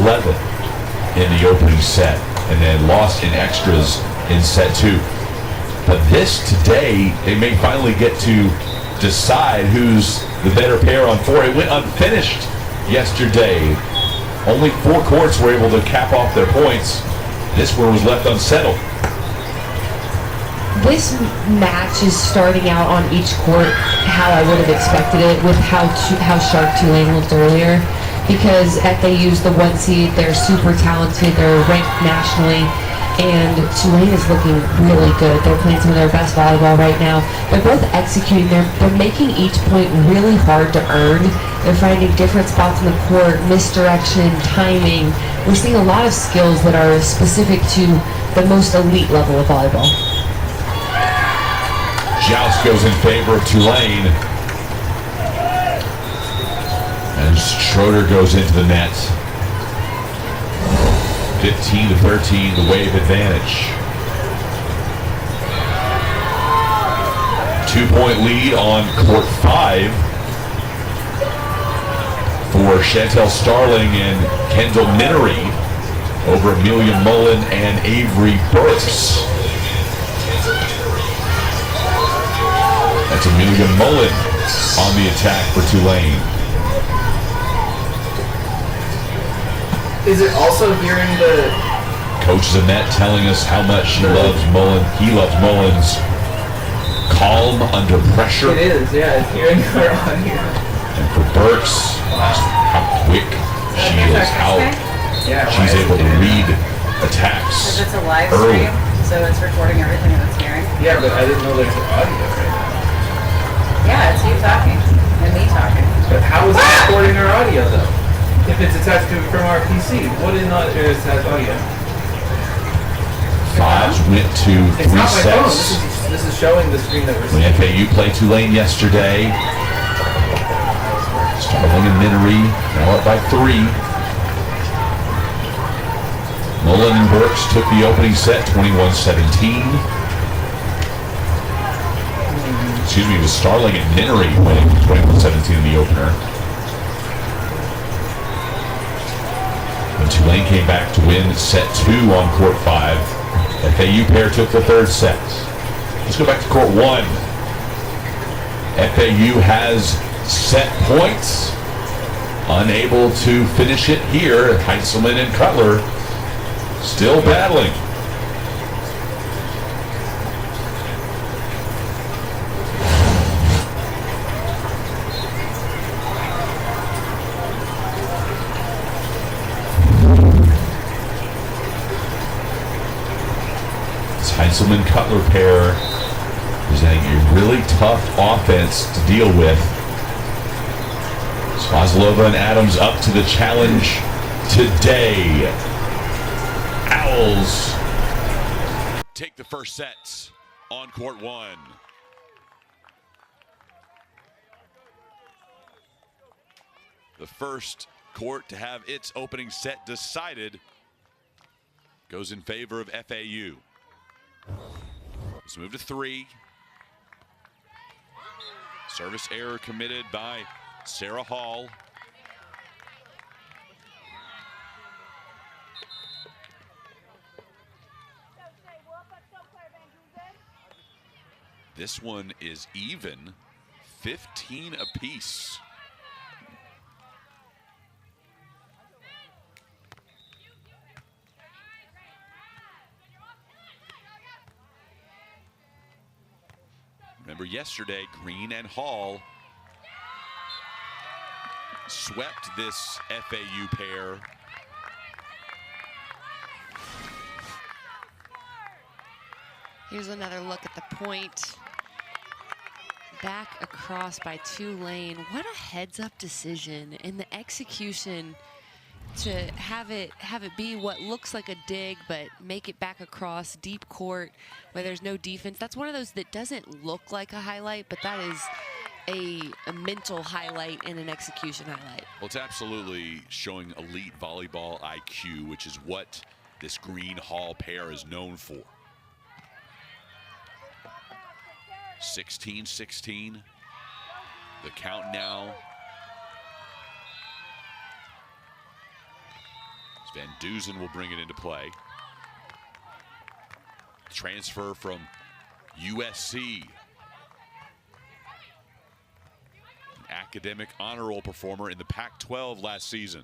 11 in the opening set, and then lost in extras in set 2. But this today, they may finally get to decide who's the better pair on 4. It went unfinished yesterday. Only 4 courts were able to cap off their points. This one was left unsettled. This match is starting out on each court how I would have expected it, with how sharp Tulane looked earlier. Because FAU's the 1 seed, they're super talented, they're ranked nationally, and Tulane is looking really good. They're playing some of their best volleyball right now. They're both executing, they're making each point really hard to earn. They're finding different spots in the court, misdirection, timing. We're seeing a lot of skills that are specific to the most elite level of volleyball. Joust goes in favor of Tulane. And Schroeder goes into the net. 15-13, the Wave advantage. 2-point lead on court 5 for Chantel Starling and Kendall Minnery over Amelia Mullen and Avery Burks. That's Amelia Mullen on the attack for Tulane. Is it also hearing the Coach Zanette telling us how much she loves Mullen. He loves Mullen's calm under pressure. It is, yeah, it's hearing her on here. And for Burks, how quick she is, how she's able to read attacks Because it's a live early. stream, so it's recording everything that it's hearing. Yeah, but I didn't know there's audio right now. Yeah, it's you talking and me talking. But how is it recording our audio though? If it's attached to from our PC, what is not attached audio? 5 went to It's 3 not my phone. sets. This is showing the screen that we're When seeing. FAU played Tulane yesterday, Starling and Minnery now up by 3. Mullen and Burks took the opening set 21-17. Excuse me, it was Starling and Minnery winning 21-17 in the opener. When Tulane came back to win set 2 on court 5, FAU pair took the 3rd set. Let's go back to court 1. FAU has set points. Unable to finish it here. Heintzelman and Cutler still battling. This Heintzelman-Cutler pair presenting a really tough offense to deal with. Svazlova and Adams up to the challenge today. Owls take the first sets on court 1. The first court to have its opening set decided goes in favor of FAU. Let's move to 3. Service error committed by Sarah Hall. This one is even, 15 apiece. Remember yesterday, Green and Hall swept this FAU pair. Here's another look at the point. Back across by Tulane. What a heads-up decision, and the execution to have it be what looks like a dig, but make it back across deep court where there's no defense. That's one of those that doesn't look like a highlight, but that is a mental highlight and an execution highlight. Well, it's absolutely showing elite volleyball IQ, which is what this Green Hall pair is known for. 16-16. The count now. Van Duzen will bring it into play. Transfer from USC. An academic honor roll performer in the Pac-12 last season.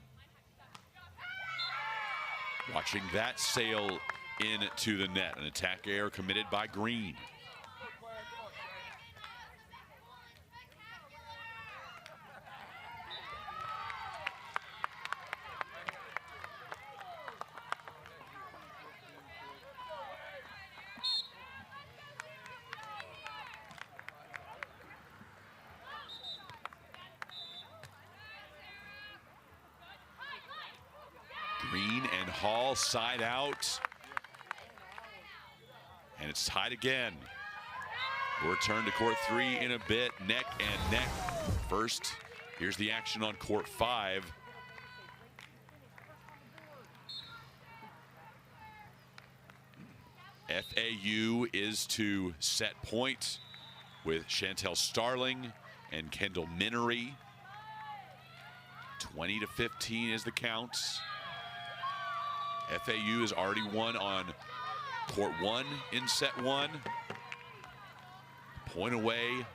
Watching that sail into the net. An attack error committed by Green. Green and Hall side out. And it's tied again. We'll return to court 3 in a bit. Neck and neck. First, here's the action on court 5. FAU is to set point with Chantel Starling and Kendall Minery. 20-15 is the counts. FAU has already won on court 1 in set 1. Point away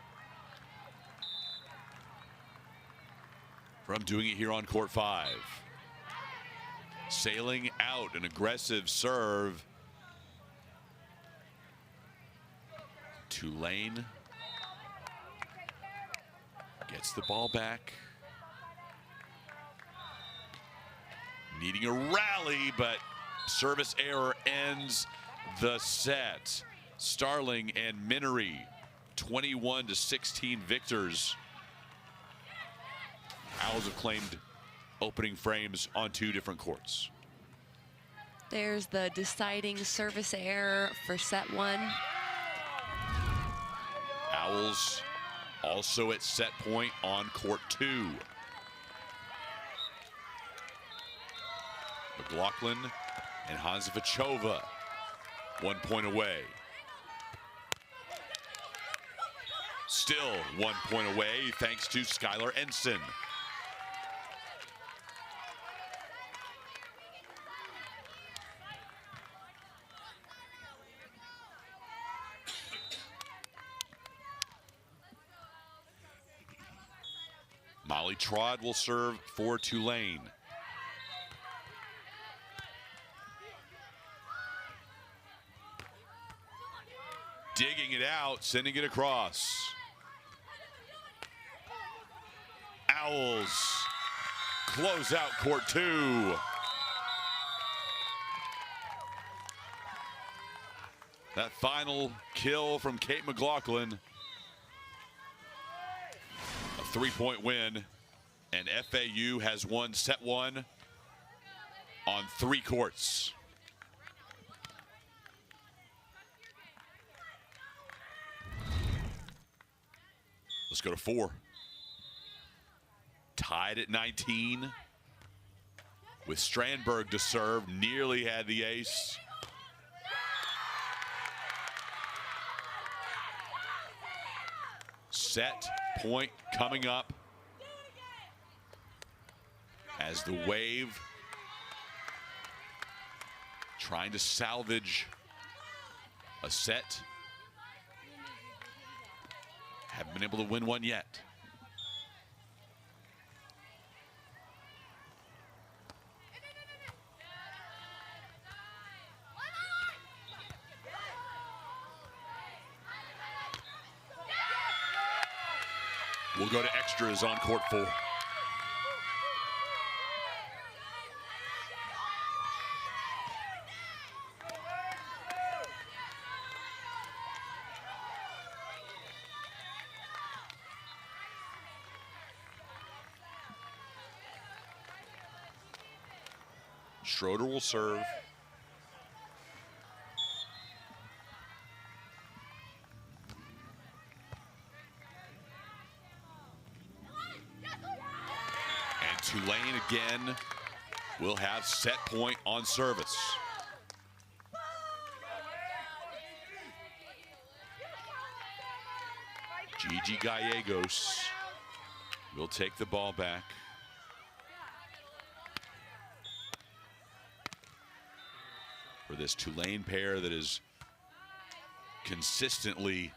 from doing it here on court 5. Sailing out, an aggressive serve. Tulane gets the ball back. Needing a rally, but service error ends the set. Starling and Minery, 21-16 victors. Owls have claimed opening frames on 2 different courts. There's the deciding service error for set 1. Owls also at set point on court 2. McLaughlin and Hanzavachova 1 point away. Still 1 point away thanks to Skylar Ensign. Molly Trod will serve for Tulane. Digging it out, sending it across. Owls close out court 2. That final kill from Kate McLaughlin. A 3-point win, and FAU has won set 1 on 3 courts. Let's go to 4. Tied at 19 with Strandberg to serve. Nearly had the ace. Set point coming up as the Wave trying to salvage a set. Haven't been able to win one yet. We'll go to extras on court 4. Schroeder will serve. And Tulane again will have set point on service. Gigi Gallegos will take the ball back. for this Tulane pair that has consistently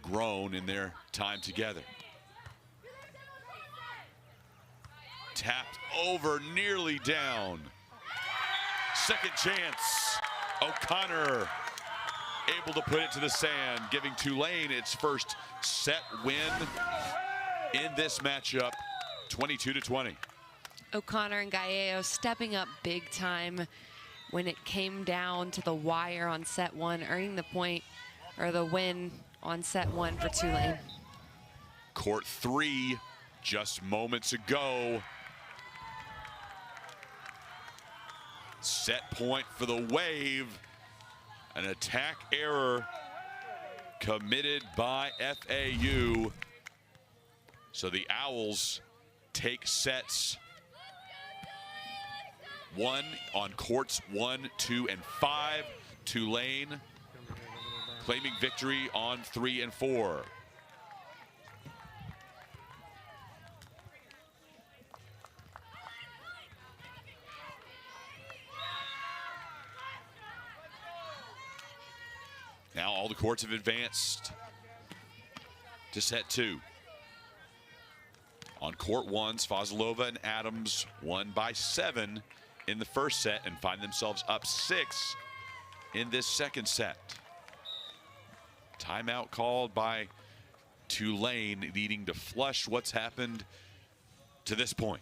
grown in their time together. Tapped over, nearly down. Second chance. O'Connor able to put it to the sand, giving Tulane its first set win in this matchup, 22-20. O'Connor and Gallegos stepping up big time when it came down to the wire on set one, earning the point or the win on set one for Tulane. Court 3 just moments ago. Set point for the Wave. An attack error committed by FAU. So the Owls take sets 1 on courts 1, 2, and 5. Tulane claiming victory on 3 and 4. Now all the courts have advanced to set 2. On court 1, Svazilova and Adams won by 7 in the first set and find themselves up 6 in this second set. Timeout called by Tulane, needing to flush what's happened to this point.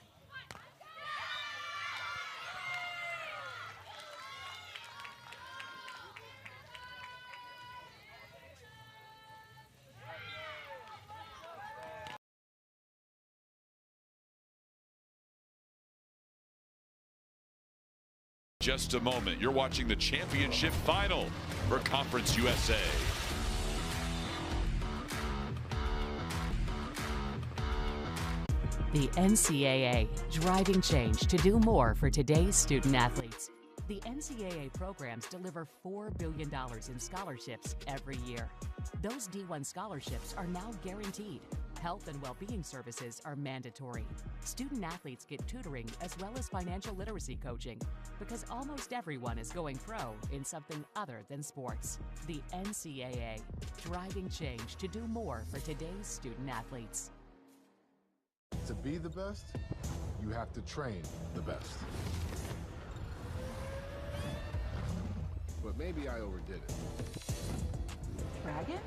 Just a moment. You're watching the championship final for Conference USA. The NCAA, driving change to do more for today's student athletes. The NCAA programs deliver $4 billion in scholarships every year. Those D1 scholarships are now guaranteed. Health and well-being services are mandatory. Student athletes get tutoring as well as financial literacy coaching because almost everyone is going pro in something other than sports. The NCAA, driving change to do more for today's student athletes. To be the best, you have to train the best. But maybe I overdid it. Dragons?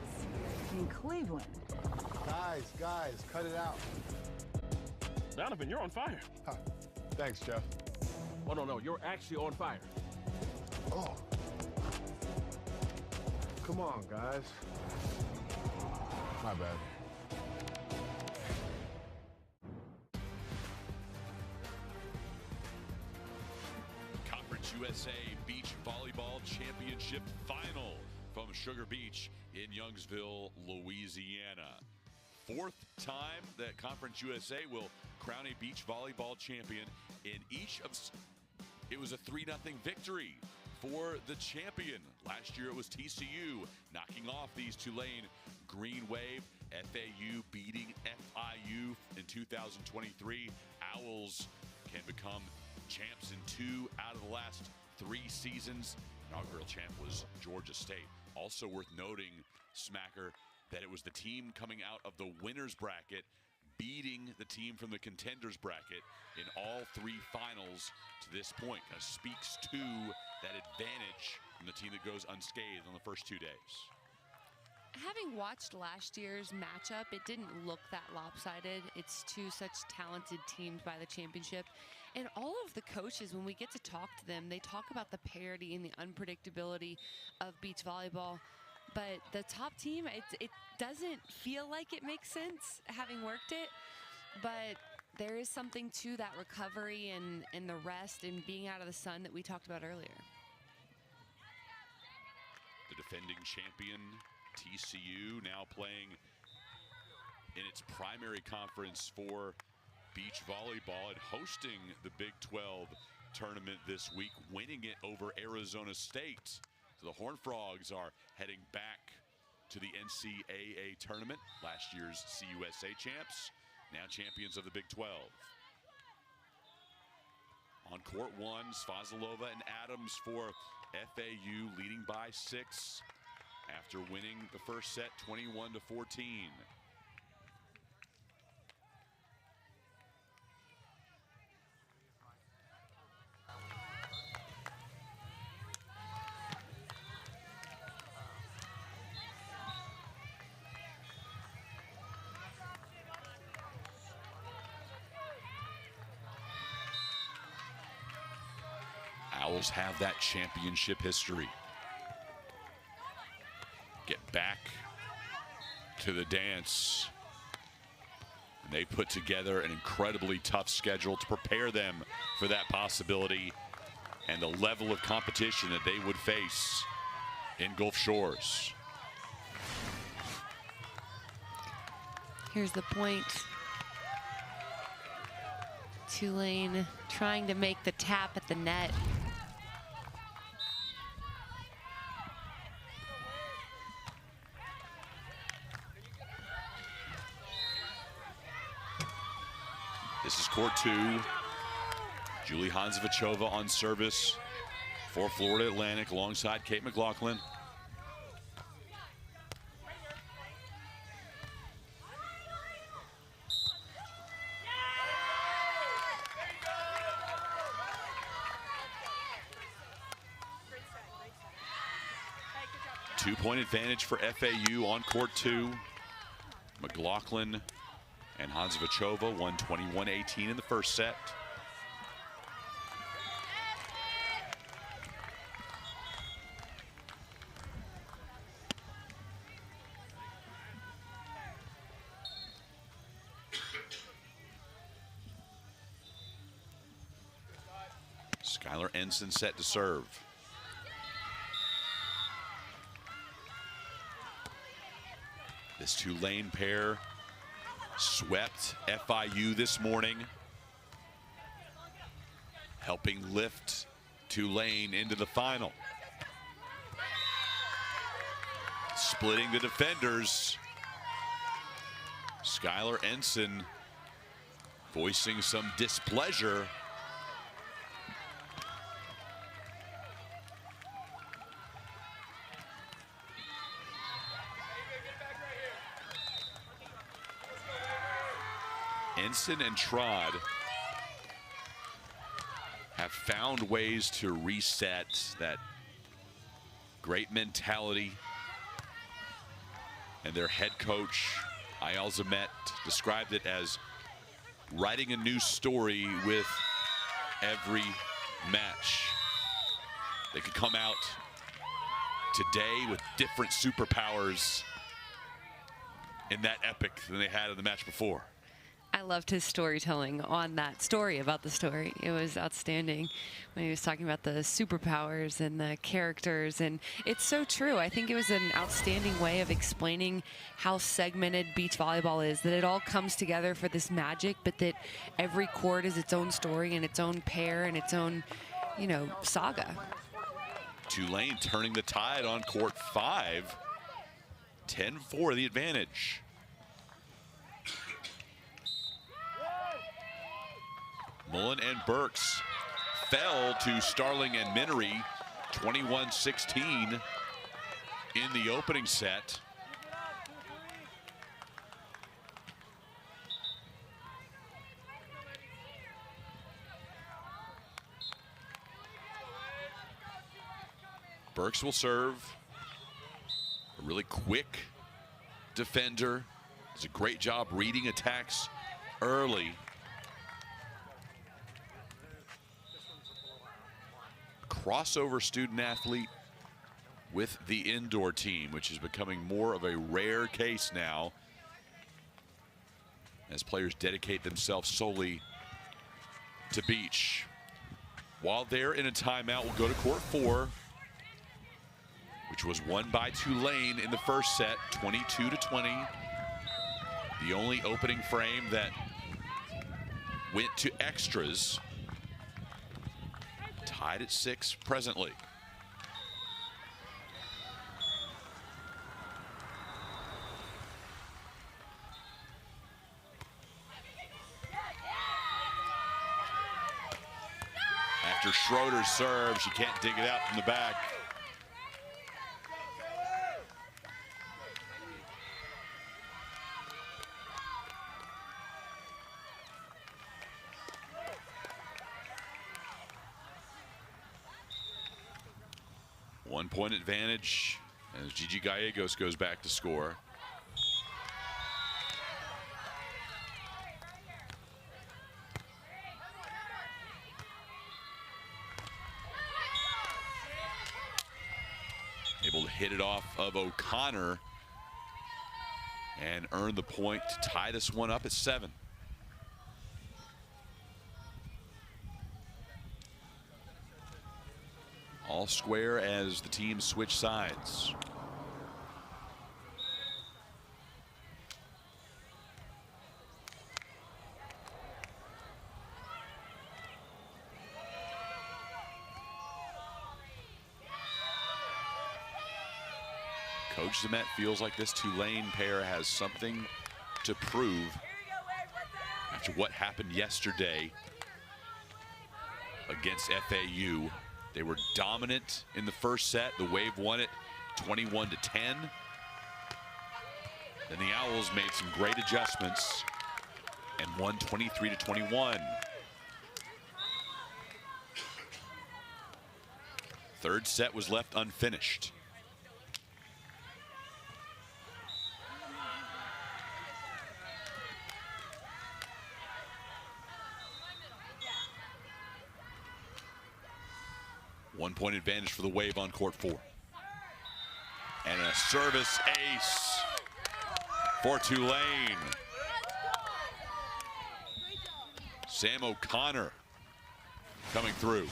In Cleveland. Guys, cut it out. Donovan, you're on fire. Huh. Thanks, Jeff. Oh, no, you're actually on fire. Oh. Come on, guys. My bad. Conference USA Beach Volleyball Championship Final from Sugar Beach in Youngsville, Louisiana. 4th time that Conference USA will crown a beach volleyball champion in each of... It was a 3-0 victory for the champion. Last year it was TCU knocking off these Tulane Green Wave. FAU beating FIU in 2023. Owls can become champs in 2 out of the last 3 seasons. Inaugural champ was Georgia State. Also worth noting, Smacker, that it was the team coming out of the winner's bracket beating the team from the contenders bracket in all 3 finals to this point. Kind of speaks to that advantage from the team that goes unscathed on the first 2 days. Having watched last year's matchup, it didn't look that lopsided. It's 2 such talented teams by the championship. And all of the coaches, when we get to talk to them, they talk about the parity and the unpredictability of beach volleyball. But the top team, it doesn't feel like it makes sense having worked it. But there is something to that recovery and the rest and being out of the sun that we talked about earlier. The defending champion, TCU, now playing in its primary conference for beach volleyball and hosting the Big 12 tournament this week, winning it over Arizona State. So the Horned Frogs are heading back to the NCAA tournament, last year's CUSA champs, now champions of the Big 12. On court one, Svazilova and Adams for FAU, leading by 6 after winning the first set 21-14. Owls have that championship history. Get back to the dance. And they put together an incredibly tough schedule to prepare them for that possibility and the level of competition that they would face in Gulf Shores. Here's the point. Tulane trying to make the tap at the net. This is court 2. Julie Hanzavachova on service for Florida Atlantic alongside Kate McLaughlin. Two-point advantage for FAU on court 2. McLaughlin and Hanzavachova won 21-18 in the first set. Skylar Ensign set to serve. This Tulane pair swept FIU this morning, helping lift Tulane into the final. Splitting the defenders. Skylar Ensign voicing some displeasure. Ensign and Trod have found ways to reset that great mentality, and their head coach, Ayal Zamet, described it as writing a new story with every match. They could come out today with different superpowers in that epic than they had in the match before. I loved his storytelling on that story about the story. It was outstanding when he was talking about the superpowers and the characters, and it's so true. I think it was an outstanding way of explaining how segmented beach volleyball is, that it all comes together for this magic, but that every court is its own story and its own pair and its own, you know, saga. Tulane turning the tide on court 5. 10-4 the advantage. Mullen and Burks fell to Starling and Minery 21-16 in the opening set. Burks will serve. A really quick defender. Does a great job reading attacks early. Crossover student athlete with the indoor team, which is becoming more of a rare case now as players dedicate themselves solely to beach. While they're in a timeout, we'll go to court 4, which was won by Tulane in the first set, 22-20. The only opening frame that went to extras. Tied at 6 presently. Schroeder serves. She can't dig it out from the back. One-point advantage as Gigi Gallegos goes back to score. Able to hit it off of O'Connor and earn the point to tie this one up at 7. All square as the teams switch sides. Coach Zimet feels like this Tulane pair has something to prove after what happened yesterday against FAU. They were dominant in the first set. The Wave won it 21-10. Then the Owls made some great adjustments and won 23-21. Third set was left unfinished. One-point advantage for the Wave on court 4. And a service ace for Tulane. Sam O'Connor coming through.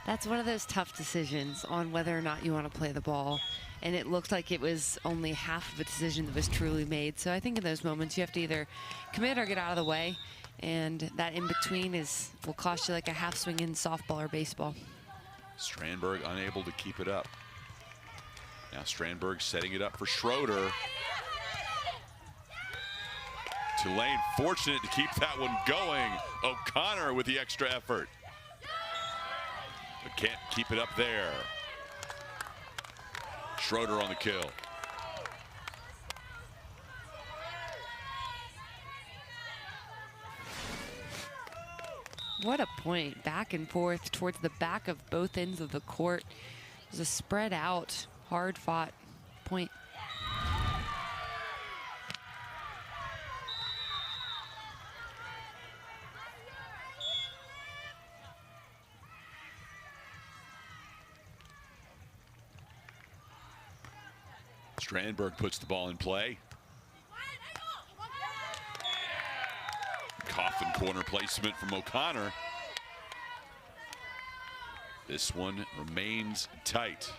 That's one of those tough decisions on whether or not you want to play the ball. And it looked like it was only half of a decision that was truly made. So I think in those moments you have to either commit or get out of the way. And that in between will cost you like a half swing in softball or baseball. Strandberg unable to keep it up. Now Strandberg setting it up for Schroeder. Tulane fortunate to keep that one going. O'Connor with the extra effort. But can't keep it up there. Schroeder on the kill. What a point, back and forth towards the back of both ends of the court. It was a spread out, hard fought point. Strandberg puts the ball in play. Coffin corner placement from O'Connor. This one remains tight.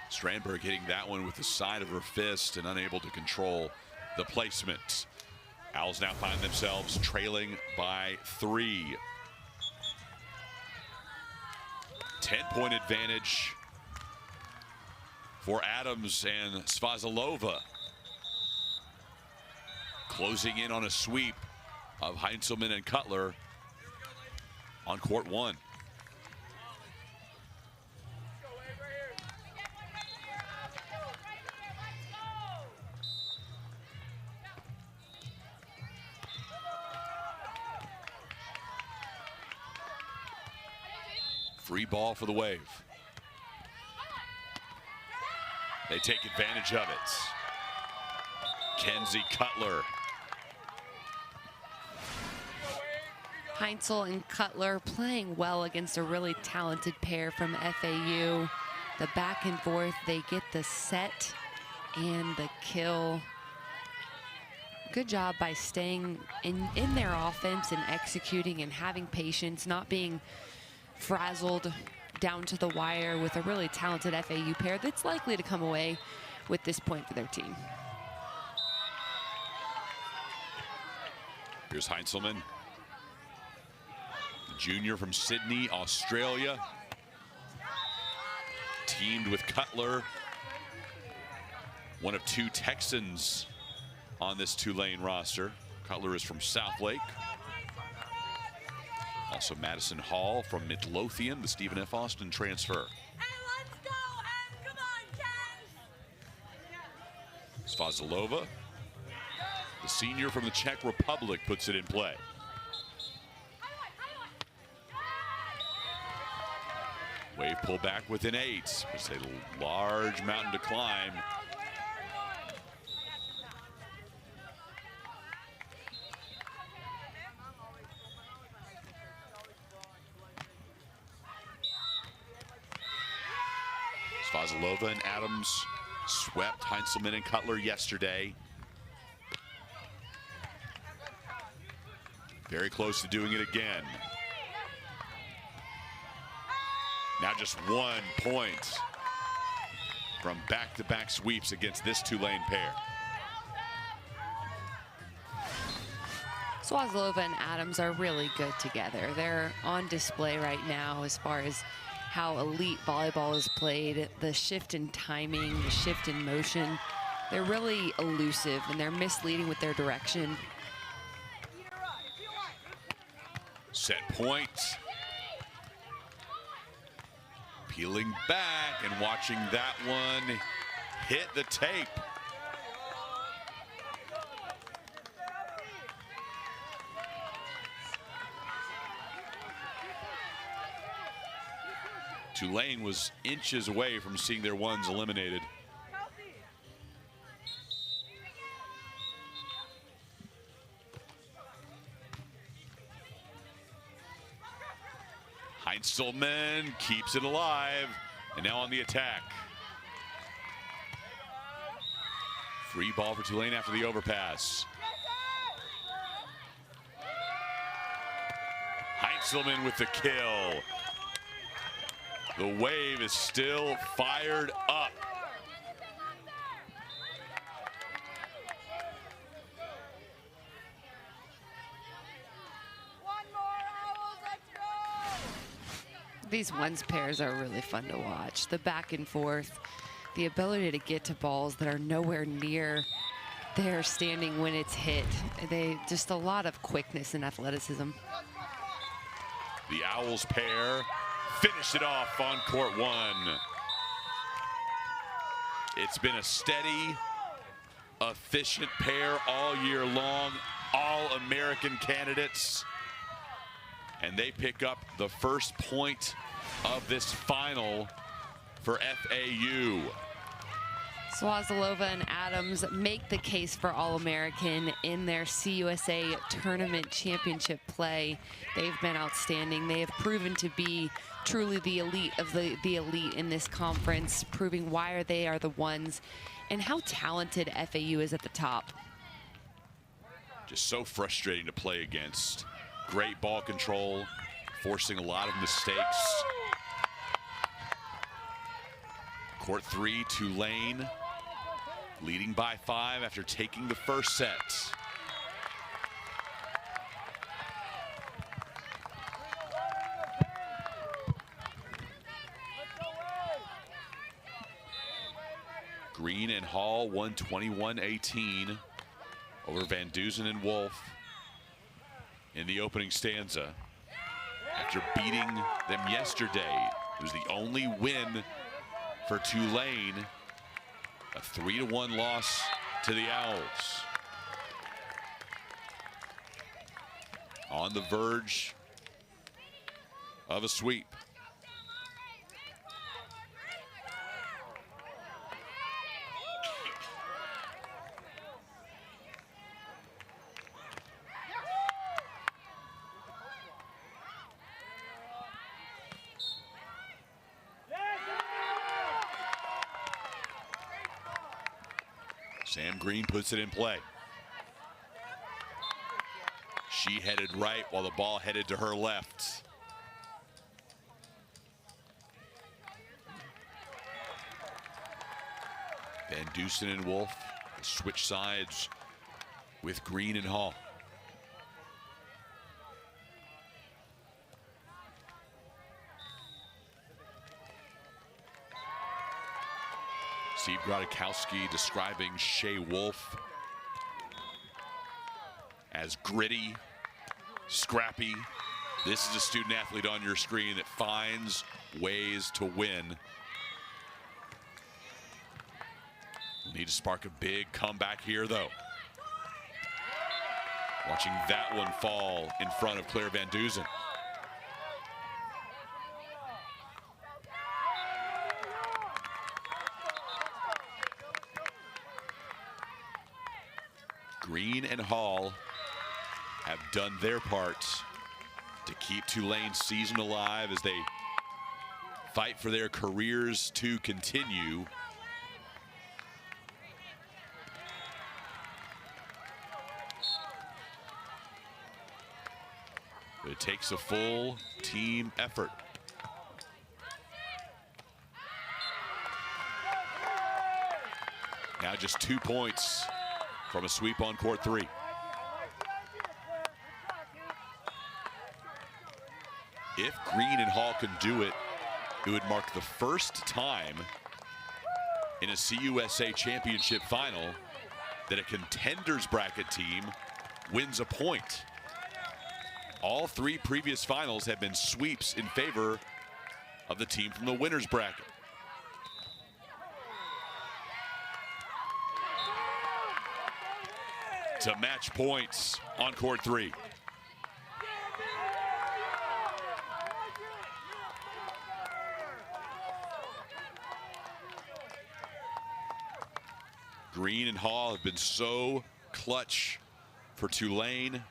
Strandberg hitting that one with the side of her fist and unable to control the placement. Owls now find themselves trailing by 3. 10-point advantage for Adams and Svazilova. Closing in on a sweep of Heinzelman and Cutler on court 1. Free ball for the Wave. They take advantage of it. Kenzie Cutler. Heinzel and Cutler playing well against a really talented pair from FAU. The back and forth, they get the set and the kill. Good job by staying in their offense and executing and having patience, not being frazzled down to the wire with a really talented FAU pair that's likely to come away with this point for their team. Here's Heinzelman, the junior from Sydney, Australia. Teamed with Cutler, one of 2 Texans on this Tulane roster. Cutler is from Southlake. Also Madison Hall from Midlothian, the Stephen F. Austin transfer. Svazilova, the senior from the Czech Republic, puts it in play. Wave pull back within 8. It's a large mountain to climb. Svazilova and Adams swept Heinzelman and Cutler yesterday. Very close to doing it again. Now just 1 point from back-to-back sweeps against this Tulane pair. Svazilova and Adams are really good together. They're on display right now as far as how elite volleyball is played, the shift in timing, the shift in motion. They're really elusive and they're misleading with their direction. Set point. Peeling back and watching that one hit the tape. Tulane was inches away from seeing their ones eliminated. Heinzelman keeps it alive, and now on the attack. Free ball for Tulane after the overpass. Heinzelman with the kill. The wave is still fired up. These ones pairs are really fun to watch. The back and forth, the ability to get to balls that are nowhere near their standing when it's hit. Just a lot of quickness and athleticism. The Owls pair finish it off on court 1. It's been a steady, efficient pair all year long, all American candidates. And they pick up the first point of this final for FAU. Svazilova and Adams make the case for All-American in their CUSA tournament championship play. They've been outstanding. They have proven to be truly the elite of the elite in this conference, proving why they are the ones and how talented FAU is at the top. Just so frustrating to play against. Great ball control, forcing a lot of mistakes. Court 3, Tulane leading by 5 after taking the first set. Green and Hall won 21-18 over Van Duzen and Wolf in the opening stanza. After beating them yesterday, it was the only win for Tulane. A 3-1 loss to the Owls. On the verge of a sweep. Sam Green puts it in play. She headed right while the ball headed to her left. Van Dusen and Wolf switch sides with Green and Hall. Steve Grodkowski describing Shea Wolf as gritty, scrappy. This is a student athlete on your screen that finds ways to win. We'll need to spark a big comeback here, though. Watching that one fall in front of Claire Van Dusen. Green and Hall have done their parts to keep Tulane's season alive as they fight for their careers to continue. But it takes a full team effort. Now just 2 points from a sweep on court 3. If Green and Hall can do it, it would mark the first time in a CUSA championship final that a contenders bracket team wins a point. All 3 previous finals have been sweeps in favor of the team from the winners bracket. To match points on court 3. Green and Hall have been so clutch for Tulane.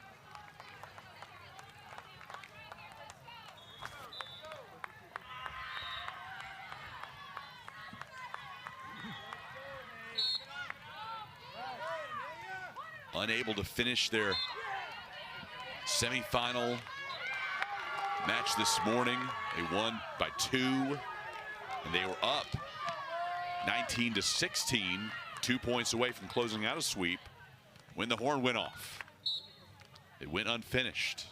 Unable to finish their semifinal match this morning. They won by 2, and they were up 19-16, 2 points away from closing out a sweep when the horn went off. It went unfinished.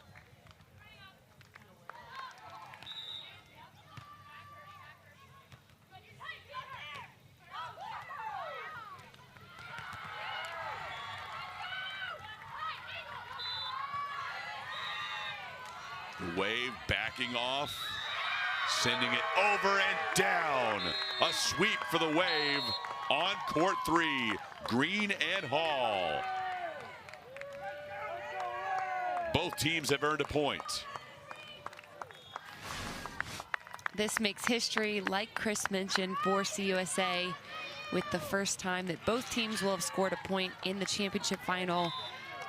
The Wave backing off, sending it over and down. A sweep for the Wave on court 3, Green and Hall. Both teams have earned a point. This makes history, like Chris mentioned, for CUSA, with the first time that both teams will have scored a point in the championship final.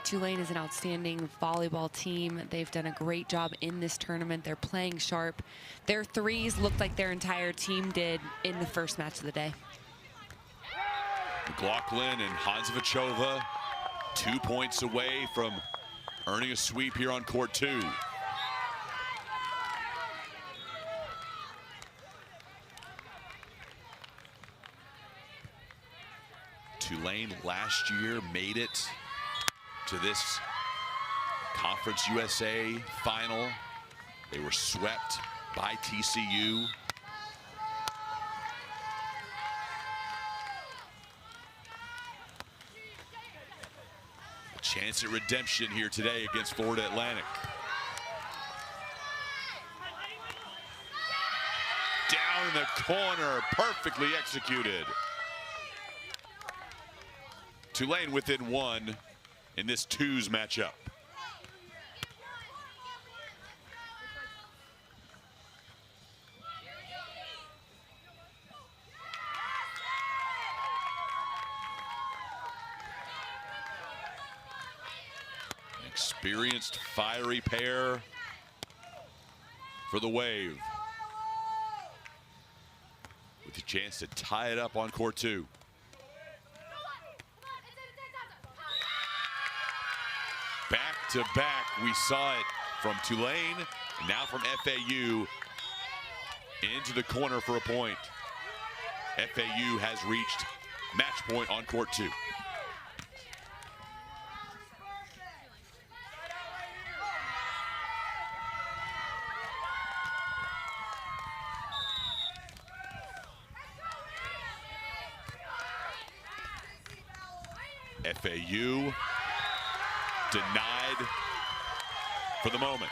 Tulane is an outstanding volleyball team. They've done a great job in this tournament. They're playing sharp. Their threes looked like their entire team did in the first match of the day. McLaughlin and Hanzavachova 2 points away from earning a sweep here on court 2. Tulane last year made it to this Conference USA final. They were swept by TCU. A chance at redemption here today against Florida Atlantic. Down in the corner, perfectly executed. Tulane within 1 in this 2s matchup. An experienced, fiery pair for the Wave, with a chance to tie it up on court 2. Back to back, we saw it from Tulane, now from FAU, into the corner for a point. FAU has reached Match point on court 2. FAU denied for the moment.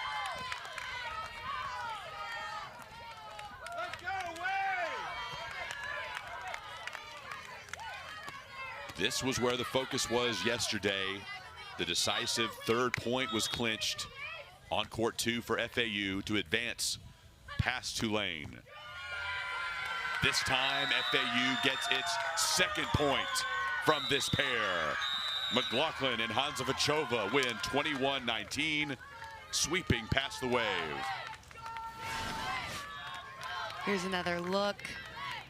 This was where the focus was yesterday. The decisive third point was clinched on court 2 for FAU to advance past Tulane. This time, FAU gets its second point from this pair. McLaughlin and Hanzavachova win 21-19, sweeping past the Wave. Here's another look.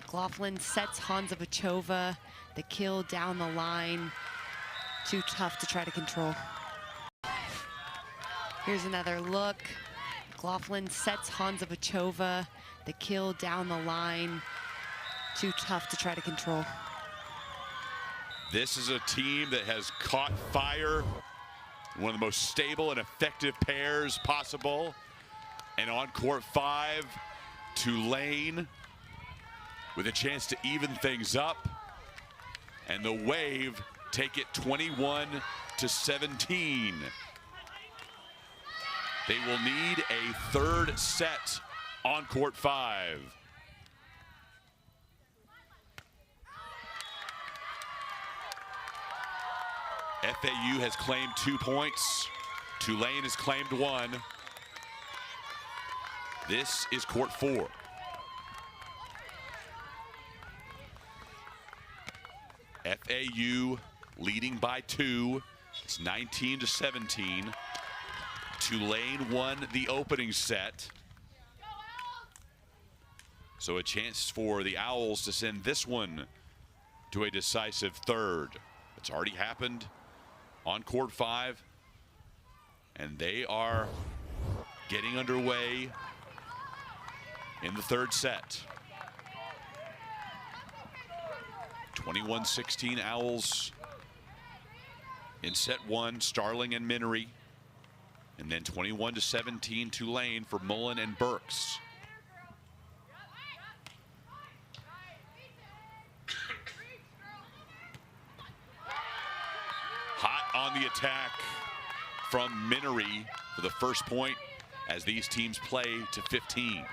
McLaughlin sets Hanzavachova. The kill down the line. Too tough to try to control. Here's another look. McLaughlin sets Hanzavachova. The kill down the line. Too tough to try to control. This is a team that has caught fire. One of the most stable and effective pairs possible. And on court 5, Tulane with a chance to even things up. And the Wave take it 21-17. They will need a third set on court 5. FAU has claimed 2 points. Tulane has claimed 1. This is court 4. FAU leading by 2. It's 19-17. Tulane won the opening set. So a chance for the Owls to send this one to a decisive third. It's already happened on court 5. And they are getting underway in the third set. 21-16 Owls in set 1, Starling and Minery. And then 21-17 Tulane for Mullen and Burks. Hot on the attack from Minery for the first point as these teams play to 15.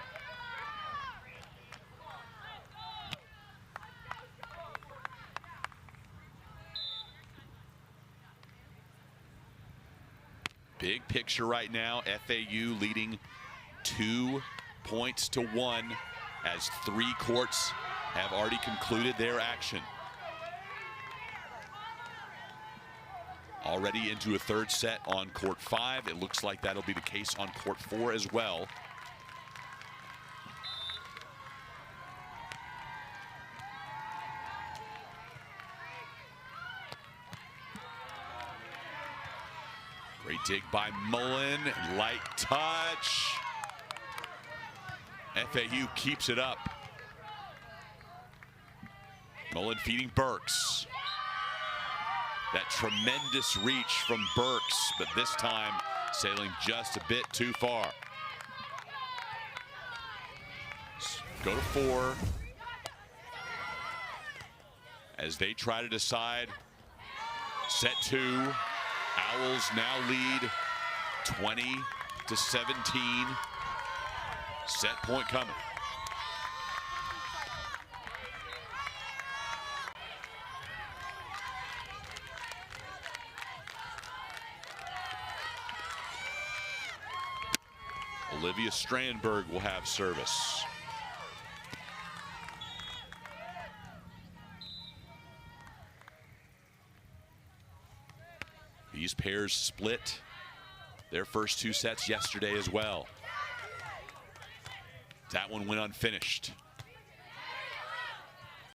Big picture right now, FAU leading 2 points to 1 as 3 courts have already concluded their action. Already into a third set on court 5. It looks like that'll be the case on court 4 as well. Great dig by Mullen, light touch. FAU keeps it up. Mullen feeding Burks. That tremendous reach from Burks, but this time sailing just a bit too far. Go to 4. As they try to decide set 2. Owls now lead 20-17. Set point coming. Olivia Strandberg will have service. These pairs split their first 2 sets yesterday as well. That one went unfinished.